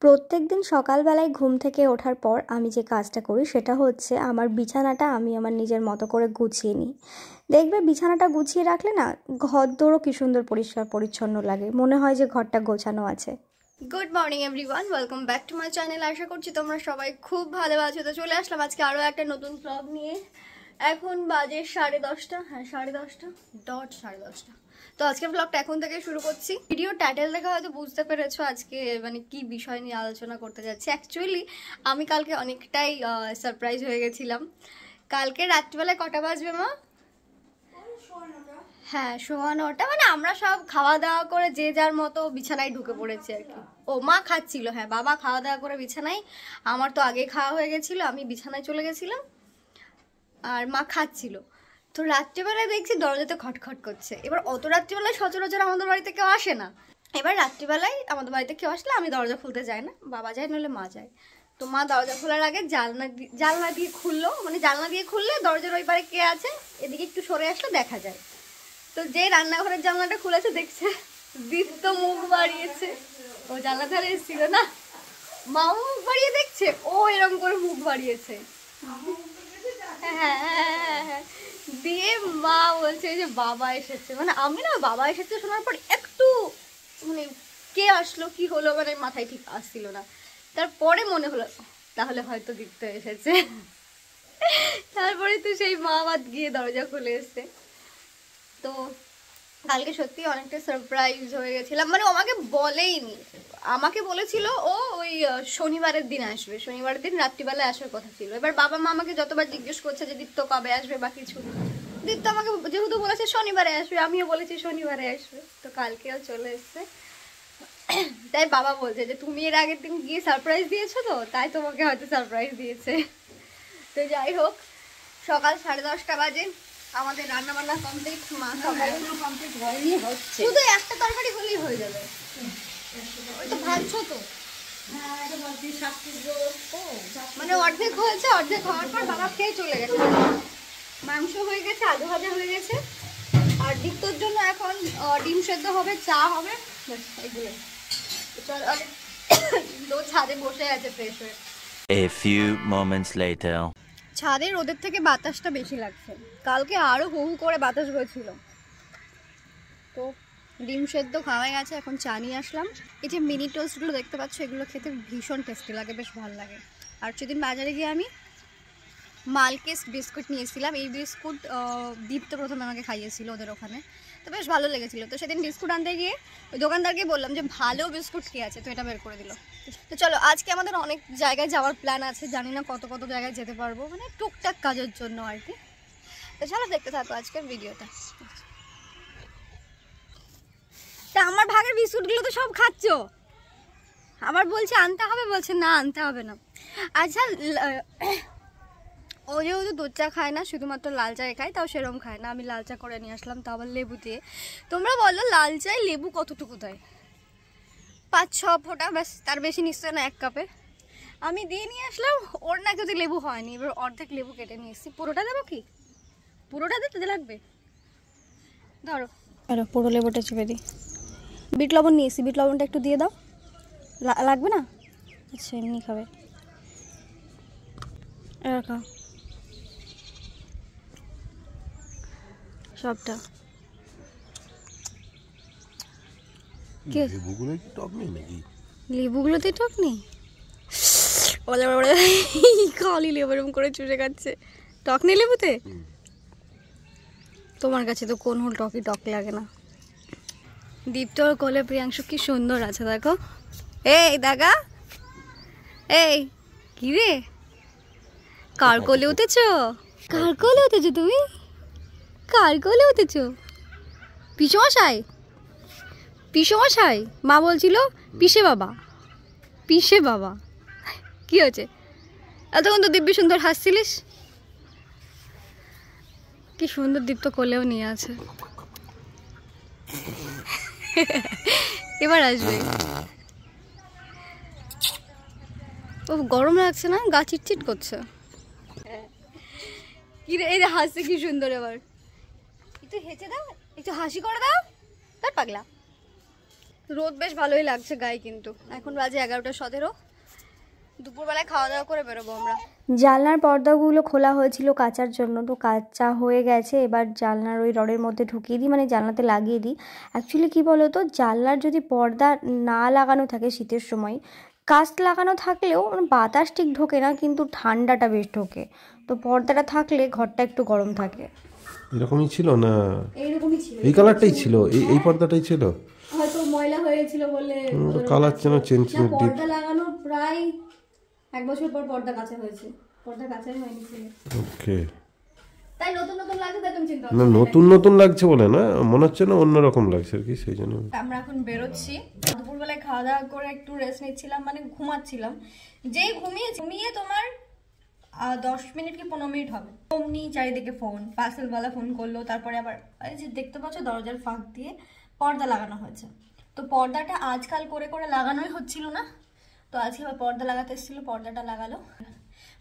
প্রত্যেকদিন সকালবেলায় ঘুম থেকে ওঠার পর আমি যে কাজটা করি সেটা হচ্ছে আমার বিছানাটা আমি আমার নিজের মতো করে গুছিয়ে নিই। দেখবে বিছানাটা গুছিয়ে রাখলে না ঘরদোরও কি সুন্দর পরিষ্কার পরিচ্ছন্ন লাগে, মনে হয় যে ঘরটা গোছানো আছে। Good morning everyone, welcome back to my channel. আশা করছি তোমরা সবাই খুব ভালো আছো। তো চলে আসলাম আজকে আরও একটা নতুন ব্লগ নিয়ে। এখন বাজে 10:30, হ্যাঁ 10:30 ডট 10:30। তো আজকের ব্লগটা এখন থেকে শুরু করছি। ভিডিও টাইটেল দেখে হয়তো বুঝতে পেরেছো আজকে মানে কি বিষয় নিয়ে আলোচনা করতে যাচ্ছি। অ্যাকচুয়ালি আমি কালকে অনেকটাই সারপ্রাইজ হয়ে গেছিলাম। কালকে রাত্রিবেলায় কটা বাজবে মা? হ্যাঁ 9:15, মানে আমরা সব খাওয়া দাওয়া করে যে যার মতো বিছানায় ঢুকে পড়েছি আর কি। ও মা খাচ্ছিল, হ্যাঁ বাবা খাওয়া দাওয়া করে বিছানায়, আমার তো আগে খাওয়া হয়ে গেছিল, আমি বিছানায় চলে গেছিলাম আর মা খাচ্ছিল। তো রাত্রিবেলায় দেখছি দরজাতে খটখট করছে। এবার অত রাত্রিবেলায় সচরাচর আমাদের বাড়িতে কেউ আসে না। এবার রাত্রিবেলায় আমাদের বাড়িতে কেউ আসলে আমি দরজা খুলতে যাই না, বাবা যায় নইলে মা যায়। তো মা দরজা খোলার আগে জানলা দিয়ে খুললো, মানে জানলা দিয়ে খুললে দরজার ওই পারে কে আছে এদিকে একটু সরে আসলে দেখা যায়। তো যে রান্নাঘরের জানলাটা খুলেছে দেখছে দীপ্ত মুখ বাড়িয়েছে। ও জানলা ধারে এসেছিল না, মাও মুখ বাড়িয়ে দেখছে, ও এরকম করে মুখ বাড়িয়েছে। হ্যাঁ, দিয়ে মা বলছে যে বাবা এসেছে। মানে আমি না বাবা এসেছে শোনার পর একটু মানে কে আসলো কি হলো মানে মাথায় ঠিক আসছিল না। তারপরে মনে হলো তাহলে হয়তো দীপ্ত এসেছে। তারপরে তো সেই মা আবার গিয়ে দরজা খুলে এসছে। তো কালকে সত্যি অনেকটা সারপ্রাইজ হয়ে গেছিলাম। মানে আমাকে বলেইনি, আমাকে বলেছিল ও ওই শনিবারের দিন আসবে, শনিবারের দিন রাত্রিবেলায় আসার কথা ছিল। এবার বাবা মা আমাকে যতবার জিজ্ঞেস করছে যে দীপ্ত কবে আসবে বা কিছু, দীপ্ত আমাকে যেহেতু বলেছে শনিবারে আসবে, আমিও বলেছি শনিবারে আসবে। তো কালকেও চলে এসছে। তাই বাবা বলছে যে তুমি এর আগের দিন গিয়ে সারপ্রাইজ দিয়েছো, তো তাই তোমাকে হয়তো সারপ্রাইজ দিয়েছে। তো যাই হোক, সকাল 10:30 বাজে, আমাদের রান্না বান্না কমপ্লিট। মা সকালগুলো কমপ্লিট হয়নি, হচ্ছে শুধু একটা তরকারি হলেই হয়ে যাবে। ওই তো ভাবছো তো মানে অর্ধেক হয়েছে, অর্ধেক হওয়ার পর বাবা খেয়ে চলে গেছে। মাংস হয়ে গেছে, আলু ভাজা হয়ে গেছে, আর দীপ্তর জন্য এখন ডিম সেদ্ধ হবে, চা হবে, এগুলো। চলো তো ছাদে বসে আছে ফ্রেশ হয়ে। A few moments later. ছাদে রোদের থেকে বাতাসটা বেশি লাগছে, কালকে আরো হু হু করে বাতাস হয়েছিল। তো ডিম সেদ্ধ খাওয়া গেছে, এখন চা নিয়ে আসলাম। এই যে মিনি টোস্টগুলো দেখতে পাচ্ছ, এগুলো খেতে ভীষণ টেস্টি লাগে, বেশ ভালো লাগে। আর সেদিন বাজারে গিয়ে আমি মালকেস বিস্কুট নিয়েছিলাম। এই বিস্কুট দীপ্ত প্রথমে আমাকে খাইয়েছিল ওদের ওখানে, তো বেশ ভালো লেগেছিলো। তো সেদিন বিস্কুট আনতে গিয়ে ওই দোকানদারকে বললাম যে ভালো বিস্কুট কী আছে, তো এটা বের করে দিল। তো চলো আজকে আমাদের অনেক জায়গায় যাওয়ার প্ল্যান আছে, জানি না কত কত জায়গায় যেতে পারবো, মানে টুকটাক কাজের জন্য আর কি। তো চলো দেখতে থাকো আজকের ভিডিওটা। তা আমার ভাগের বিস্কুটগুলো তো সব খাচ্ছ, আবার বলছে আনতে হবে, বলছে না আনতে হবে না। আচ্ছা ও যেহেতু দুধ চা খায় না, শুধুমাত্র লাল চাই খায়, তাও সেরকম খায় না। আমি লাল চা করে নিয়ে আসলাম, তাও আবার লেবু দিয়ে। তোমরা বলো লাল চায় লেবু কতটুকু দেয়? 5-6 ফোঁটা, ব্যাস, তার বেশি নিশ্চয় না 1 কাপে। আমি দিয়ে নিয়ে আসলাম, ওর না যদি লেবু হয়নি, এবার অর্ধেক লেবু কেটে নিয়ে এসেছি। পুরোটা দেবো কি? পুরোটা দিতে লাগবে, ধরো ধরো পুরো লেবুটা চেপে দিই। বিট লবণ নিয়ে এসেছি, বিট লবণটা একটু দিয়ে দাও। লাগবে না? আচ্ছা এমনি খাবে, এরকম সবটা। লেবুগুলো কি টক নেই নাকি? লেবুগুলোতে টক নেই? ওলে ওলে খালি লেবু এরকম করে চুষে খাচ্ছে, টক নেই লেবুতে? তোমার কাছে তো কোন হল টকই টক লাগে না। দীপ্তর কোলে প্রিয়াংশু কি সুন্দর আছে দেখো। এই দাগা, এই কি রে, কার কোলে উঠেছো? কার কোলে উঠেছো তুমি? কার কোলে উঠেছো? পিসমশাই, পিসমশাই মা বলছিল পিসে বাবা, পিসে বাবা। কি হয়েছে? এতক্ষণ তো দিব্যি সুন্দর হাসছিলিস। কি সুন্দর দীপ্ত কোলেও নিয়ে আছে। এবার আসবে। ও গরম লাগছে না, গা চিটচিট করছে। কি রে, এই যে হাসছে কি সুন্দর। এবার একটু হেঁচে দাও, একটু হাসি করে দাও, তার পাগলা। রোদ বেশ ভালোই লাগছে গায়ে, কিন্তু এখন বাজে 11:17। দুপুরবেলায় খাওয়া দাওয়া করে বেরোবো আমরা। জানলার পর্দাগুলো খোলা হয়েছিল কাচার জন্য, তো কাচা হয়ে গেছে। এবার জানলার ওই রডের মধ্যে ঢুকিয়ে দিই, মানে জানলাতে লাগিয়ে দিই। অ্যাকচুয়ালি কী বলো তো, জানলার যদি পর্দা না লাগানো থাকে শীতের সময়, কাচ লাগানো থাকলেও বাতাস ঠিক ঢোকে না, কিন্তু ঠান্ডাটা বেশ ঢোকে। তো পর্দাটা থাকলে ঘরটা একটু গরম থাকে। এরকমই ছিল না? এইরকমই ছিল, এই কালারটাই ছিল, এই পর্দাটাই ছিল। হয়তো ময়লা হয়েছিল বলে কালার যেন চেঞ্জ পর্দা লাগানো প্রায় 1 বছর পর পর্দা কাচা হয়েছে, পর্দা কাচাই হয়নি ছিল। ওকে, তাই নতুন নতুন লাগছে, তাই তুমি চিন্তা না নতুন নতুন লাগছে বলে না, মনে হচ্ছে না অন্যরকম লাগছে আর কি, সেই জন্য। আমরা এখন বেরোচ্ছি। দুপুরবেলায় খাওয়া দাওয়া করে একটু রেস্ট নিচ্ছিলাম, মানে ঘুমাচ্ছিলাম। যেই ঘুমিয়ে তোমার 10 মিনিট কি 15 মিনিট হবে, অমনি চারিদিকে ফোন, পার্সেলওয়ালা ফোন করলো। তারপরে আবার এই যে দেখতে পাচ্ছ দরজার ফাঁক দিয়ে পর্দা লাগানো হয়েছে। তো পর্দাটা আজকাল করে করে লাগানোই হচ্ছিল না, তো আজকে আবার পর্দা লাগাতে এসেছিলো, পর্দাটা লাগালো।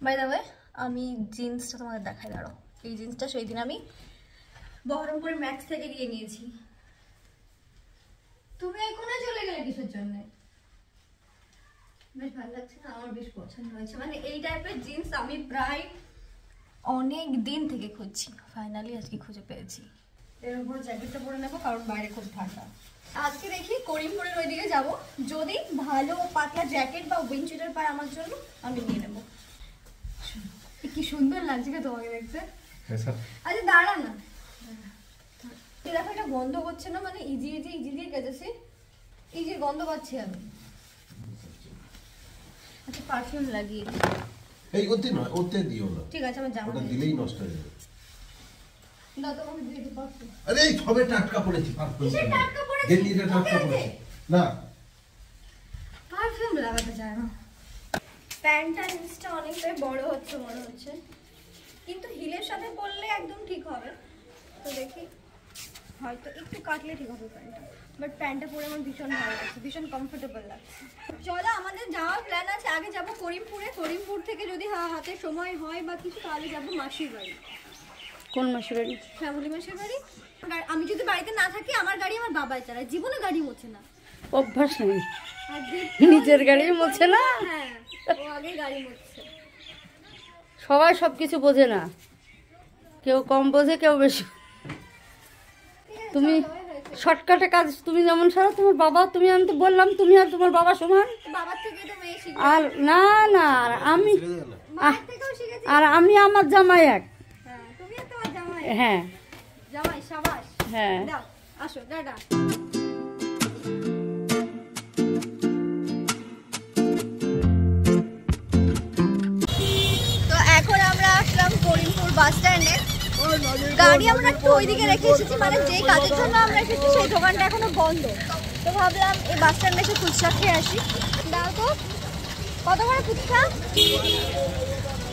বাই দ্য ওয়ে, আমি জিন্সটা তোমাদের দেখাই, দাঁড়ো। এই জিন্সটা সেই দিন আমি বহরমপুরের ম্যাক্স থেকে গিয়ে নিয়েছি। তুমি এখানে চলে গেলে কিসের জন্য? বেশ ভালো লাগছে না? আমার বেশ পছন্দ হয়েছে। মানে এই টাইপের জিন্স আমি প্রায় অনেক দিন থেকে খুঁজছি, ফাইনালি আজকে খুঁজে পেয়েছি। এর উপরে জ্যাকেটটা পরে নেবো, কারণ বাইরে খুব ঠান্ডা। আজকে দেখি করিমপুরের ওইদিকে যাব, যদি ভালো পাতলা জ্যাকেট বা উইন্ডশিটার পায় আমার জন্য, আমি নিয়ে নেবো। কি সুন্দর লাগছে কে তোমাকে দেখতে। আচ্ছা দাঁড়া না, দেখো এটা গন্ধ করছে না? মানে ইজি দিয়ে গেছে, ইজি গন্ধ পাচ্ছি আমি। আচ্ছা পারফিউম লাগিয়ে দিই। এই ওতে নয়, ওতে দিও না। ঠিক আছে, আমার জামা দিলেই নষ্ট হয়ে যাবে। দাও তো আমাকে দিয়ে দিই পারফিউম। আরে এই সবে টাটকা পড়েছি পারফিউম। কিসের টাটকা পড়েছে? গেঞ্জিটা টাটকা পড়েছে না, পারফিউম লাগাতে চায় না। প্যান্টটা জিনিসটা অনেকটাই বড় হচ্ছে মনে হচ্ছে, কিন্তু হিলের সাথে পরলে একদম ঠিক হবে। তো দেখি, হয়তো একটু কাটলে ঠিক হবে প্যান্টটা। বাট প্যান্টটা পরে আমার ভীষণ ভালো লাগছে, ভীষণ কমফোর্টেবল লাগছে। চলো, আমাদের যাওয়ার প্ল্যান আছে। আগে যাব করিমপুরে, করিমপুর থেকে যদি হাতে সময় হয় বা কিছু, তাহলে যাব মাসির বাড়ি। কোন মাসির বাড়ি? ফ্যামিলি মাসির বাড়ি। আমি যদি বাড়িতে না থাকি, আমার গাড়ি আমার বাবাই চালায়, জীবনে গাড়ি মোছে না, অভ্যাস নেই, আর নিজের গাড়ি মোছে না। হ্যাঁ, ও আগে গাড়ি মোছে। সবাই সবকিছু বোঝে না, কেউ কম বোঝে, কেউ বেশি। তুমি শর্টকাটে কাজ তুমি যেমন সারো, তোমার বাবা, তুমি, আমি তো বললাম তুমি আর তোমার বাবা সমান। বাবার থেকে তো মেয়ে শিখে। আর না না, আর আমি, মায়ের থেকেও শিখেছি। আর আমি আমার জামাই এক। হ্যাঁ, তুমি আর তোমার জামাই। হ্যাঁ জামাই সাবাস। হ্যাঁ, দাও, আসো, টাটা। তো এখন আমরা আসলাম করিমপুর বাস স্ট্যান্ডে। গাড়ি আমরা একটু ওইদিকে রেখে এসেছি, মানে যেই কাজের জন্য আমরা এসেছি সেই দোকানটা এখনো বন্ধ। তো ভাবলাম এই বাস স্ট্যান্ডে এসে ফুচকা খেয়ে আসি। দাও তো, কত করে ফুচকা?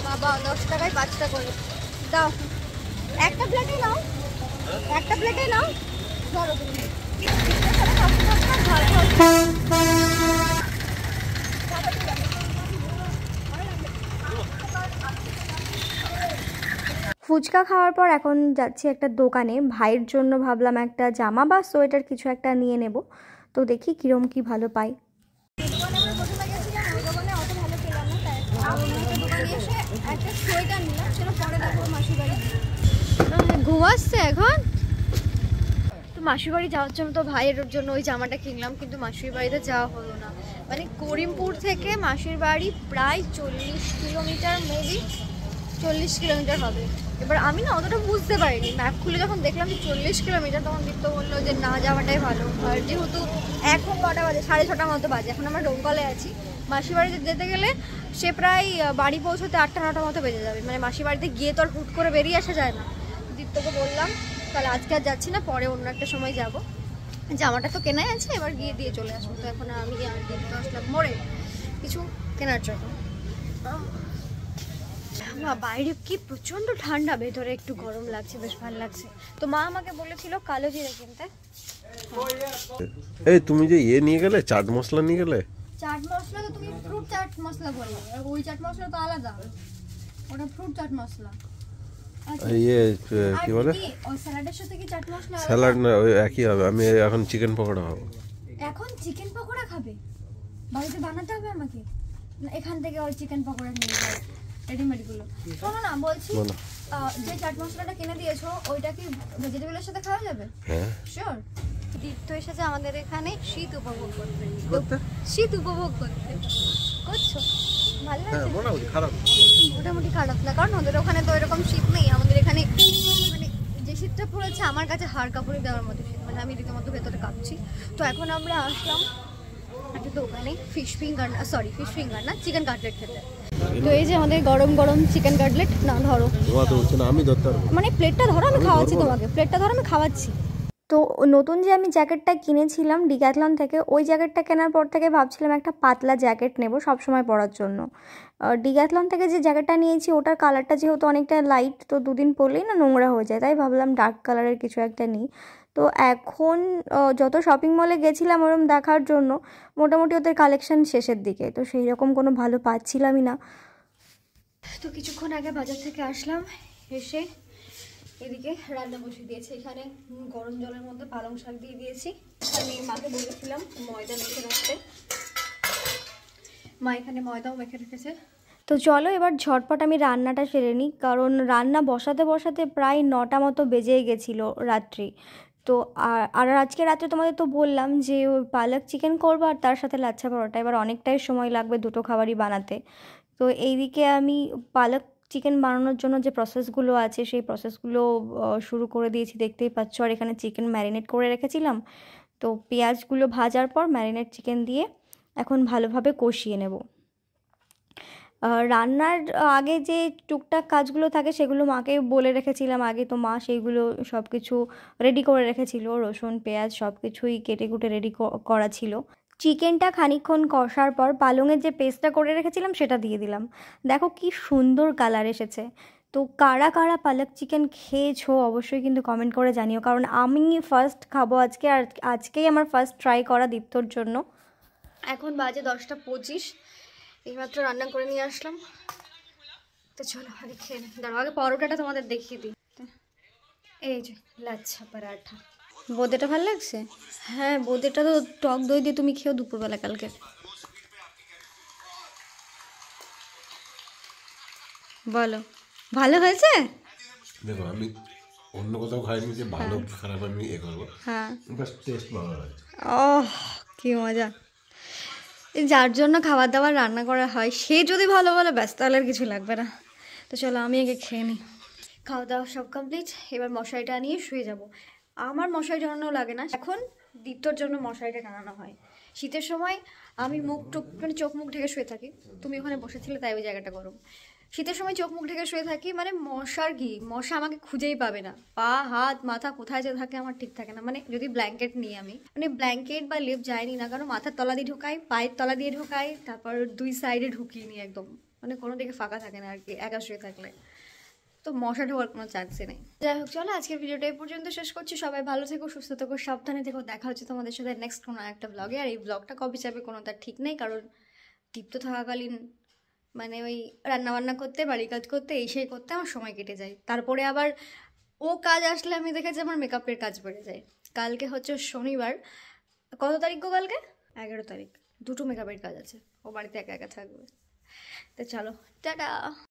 বাবা 10 টাকায় 5টা করে দাও। একটা প্লেটে নাও, একটা প্লেটে নাও। ধরো তুমি। ফুচকা খাওয়ার পর এখন যাচ্ছি একটা দোকানে, ভাইয়ের জন্য ভাবলাম একটা জামা বা সোয়েটার কিছু একটা নিয়ে নেব। তো দেখি কিরম কি ভালো পাই। দোকানে আমরা প্রথমে গেছিলাম, ওই দোকানে অত ভালো পেলাম না, তাই আমি একটা দোকানে এসে একটা সোয়েটার নিলাম। সেটা পরে দেখো মাসির বাড়ি। ঘুমাচ্ছে এখন তো। মাসির বাড়ি যাওয়ার জন্য তো ভাইয়ের জন্য ওই জামাটা কিনলাম, কিন্তু মাসির বাড়িতে যাওয়া হলো না। মানে করিমপুর থেকে মাসির বাড়ি প্রায় 40 কিলোমিটার, মেবি 40 কিলোমিটার হবে। এবার আমি না অতটা বুঝতে পারিনি, ম্যাপ খুলে যখন দেখলাম যে 40 কিলোমিটার, তখন দীপ্ত বললো যে না যাওয়াটাই ভালো। আর যেহেতু এখন কটা বাজে, 6:30 মতো বাজে, এখন আমরা ডোমকলে আছি। মাসির বাড়িতে যেতে গেলে সে প্রায় বাড়ি পৌঁছতে 8টা-9টা মতো বেজে যাবে। মানে মাসির বাড়িতে গিয়ে তো আর হুট করে বেরিয়ে আসা যায় না। দীপ্তকে বললাম তাহলে আজকে আর যাচ্ছি না, পরে অন্য একটা সময় যাব, জামাটা তো কেনাই আছে, এবার গিয়ে দিয়ে চলে আসবো। তো এখন আমি আর দীপ্ত আসলাম মোড়ে কিছু কেনার জন্য। বাইরে কি প্রচন্ড ঠান্ডা, ভেতরে একটু গরম লাগছে, বেশ ভালো লাগছে। তো মা আমাকে বলেছিল কালো জিরে কিনতে। এই তুমি যে ইয়ে নিয়ে গেলে, চাট মশলা নিয়ে গেলে। চাট মশলা তো তুমি ফ্রুট চাট মশলা বললে, আর ওই চাট মশলা তো আলাদা, ওটা ফ্রুট চাট মশলা। ইয়ে কি বলে, ওই স্যালাডের সাথে কি চাট মশলা? স্যালাড না, ওই একই হবে। আমি এখন চিকেন পকোড়া খাবো। এখন চিকেন পকোড়া খাবে, বাড়িতে বানাতে হবে আমাকে, না এখান থেকে ওই চিকেন পকোড়া নিয়ে যাবে রেডিমেডগুলো। শোনো না বলছি, যে চাট মশলাটা কিনে দিয়েছো ওইটা কি ভেজিটেবলের সাথে খাওয়া যাবে? হ্যাঁ শিওর। তীর্থ এসেছে আমাদের এখানে শীত উপভোগ করতে, শীত উপভোগ করতে। করছো? ভালো লাগছে? মোটামুটি খারাপ মোটামুটি খারাপ না, কারণ ওদের ওখানে তো এরকম শীত নেই, আমাদের এখানে মানে যে শীতটা পড়েছে আমার কাছে হাড় কাপড়ে দেওয়ার মতো শীত, মানে আমি রীতিমতো ভেতরে কাঁপছি। তো এখন আমরা আসলাম একটা দোকানে ফিশ ফিঙ্গার না চিকেন কাটলেট খেতে। তো এই যে আমাদের গরম গরম চিকেন কাটলেট, না ধরো ধোয়া তো উঠছে না, আমি ধরতে পারবো। মানে প্লেটটা ধরো, আমি খাওয়াচ্ছি তোমাকে, প্লেটটা ধরো আমি খাওয়াচ্ছি। তো নতুন যে আমি জ্যাকেটটা কিনেছিলাম ডিক্যাথলন থেকে, ওই জ্যাকেটটা কেনার পর থেকে ভাবছিলাম একটা পাতলা জ্যাকেট নেব সব সময় পরার জন্য। ডিক্যাথলন থেকে যে জ্যাকেটটা নিয়েছি ওটার কালারটা যেহেতু অনেকটা লাইট, তো দুদিন পরলেই না নোংরা হয়ে যায়, তাই ভাবলাম ডার্ক কালারের কিছু একটা নিই। তো এখন যত শপিং মলে গেছিলাম ওরম দেখার জন্য, মোটামুটি ওদের কালেকশন শেষের দিকে, তো সেই রকম কোনো ভালো পাচ্ছিলামই না। তো কিছুক্ষণ আগে বাজার থেকে আসলাম, এসে এদিকে রান্না বসিয়ে দিয়েছি। এখানে গরম জলের মধ্যে পালং শাক দিয়ে দিয়েছি। আমি মাকে বলেছিলাম ময়দা মেখে রাখতে, মা এখানে ময়দাও মেখে রেখেছে। তো চলো এবার ঝটপট আমি রান্নাটা সেরে নিই, কারণ রান্না বসাতে বসাতে প্রায় 9টা মতো বেজেই গেছিলো রাত্রি। তো আর আজকে রাত্রে তোমাদের তো বললাম যে ওই পালক চিকেন করবো আর তার সাথে লাচ্ছা পরোটা, এবার অনেকটাই সময় লাগবে দুটো খাবারই বানাতে। তো এইদিকে আমি পালক চিকেন বানানোর জন্য যে প্রসেসগুলো আছে সেই প্রসেসগুলো শুরু করে দিয়েছি, দেখতেই পাচ্ছ। আর এখানে চিকেন ম্যারিনেট করে রেখেছিলাম, তো পেঁয়াজগুলো ভাজার পর ম্যারিনেট চিকেন দিয়ে এখন ভালোভাবে কষিয়ে নেব। রান্নার আগে যে টুকটাক কাজগুলো থাকে সেগুলো মাকে বলে রেখেছিলাম আগে, তো মা সেইগুলো সব কিছু রেডি করে রেখেছিল, রসুন পেঁয়াজ সব কিছুই কেটে কুটে রেডি করা ছিল। চিকেনটা খানিকক্ষণ কষার পর পালংয়ের যে পেস্টটা করে রেখেছিলাম সেটা দিয়ে দিলাম। দেখো কি সুন্দর কালার এসেছে। তো কারা কারা পালক চিকেন খেয়েছো অবশ্যই কিন্তু কমেন্ট করে জানিও, কারণ আমি ফার্স্ট খাবো আজকে, আর আজকেই আমার ফার্স্ট ট্রাই করা দীপ্তর জন্য। এখন বাজে 10টা 25, এইমাত্র রান্না করে নিয়ে আসলাম। তো চলো আগে খেয়ে নিই। দাঁড়াও আগে পরোটাটা তোমাদের দেখিয়ে দিই। এই যে লাচ্ছা পরাঠা। বোঁদেটা ভালো লাগছে? হ্যাঁ বোঁদেটা তো টক দই দিয়ে তুমি খেও দুপুরবেলা কালকে। বলো ভালো হয়েছে? দেখো আমি অন্য কোথাও খাইনি যে ভালো খারাপ আমি করবো, হ্যাঁ বাস টেস্ট ভালো লাগছে। ওহ কি মজা। যার জন্য খাবার দাবার রান্না করা হয় সে যদি ভালো বলে ব্যাস, তাহলে আর কিছু লাগবে না। তো চলো আমি আগে খেয়ে নিই। খাওয়া দাওয়া সব কমপ্লিট, এবার মশারিটা নিয়ে শুয়ে যাব। আমার মশারি টানানো লাগে না, এখন দীপ্তর জন্য মশারিটা টানানো হয়। শীতের সময় আমি মানে চোখ মুখ ঢেকে শুয়ে থাকি, তুমি ওখানে বসেছিলে তাই ওই জায়গাটা গরম। শীতের সময় চোখ মুখ ঢেকে শুয়ে থাকি, মানে মশা আমাকে খুঁজেই পাবে না, পা হাত মাথা কোথায় যে থাকে আমার ঠিক থাকে না। মানে যদি ব্ল্যাঙ্কেট নিই আমি, মানে ব্ল্যাঙ্কেট বা লেপ যায়নি না, কারণ মাথার তলা দিয়ে ঢোকাই, পায়ের তলা দিয়ে ঢোকাই, তারপর 2 সাইডে ঢুকিয়ে নিই একদম, মানে কোনো দিকে ফাঁকা থাকে না আর কি একা শুয়ে থাকলে। তো মশা ঢোকার কোনো চান্সই নেই। যাই হোক চলো আজকের ভিডিওটা এই পর্যন্ত শেষ করছি। সবাই ভালো থেকো, সুস্থ থেকো, সাবধানে থেকো। দেখা হচ্ছে তোমাদের সাথে নেক্সট কোনো একটা ব্লগে। আর এই ব্লগটা কবে যাবে কোনো তার ঠিক নেই, কারণ দীপ্ত থাকাকালীন মানে ওই রান্নাবান্না করতে, বাড়ি কাজ করতে, এই সেই করতে আমার সময় কেটে যায়। তারপরে আবার ও কাজ আসলে আমি দেখেছি আমার মেকআপের কাজ বেড়ে যায়। কালকে হচ্ছে শনিবার, কত তারিখ গো কালকে? 11 তারিখ। 2টো মেকআপের কাজ আছে, ও বাড়িতে একা একা থাকবে। তো চলো টাটা।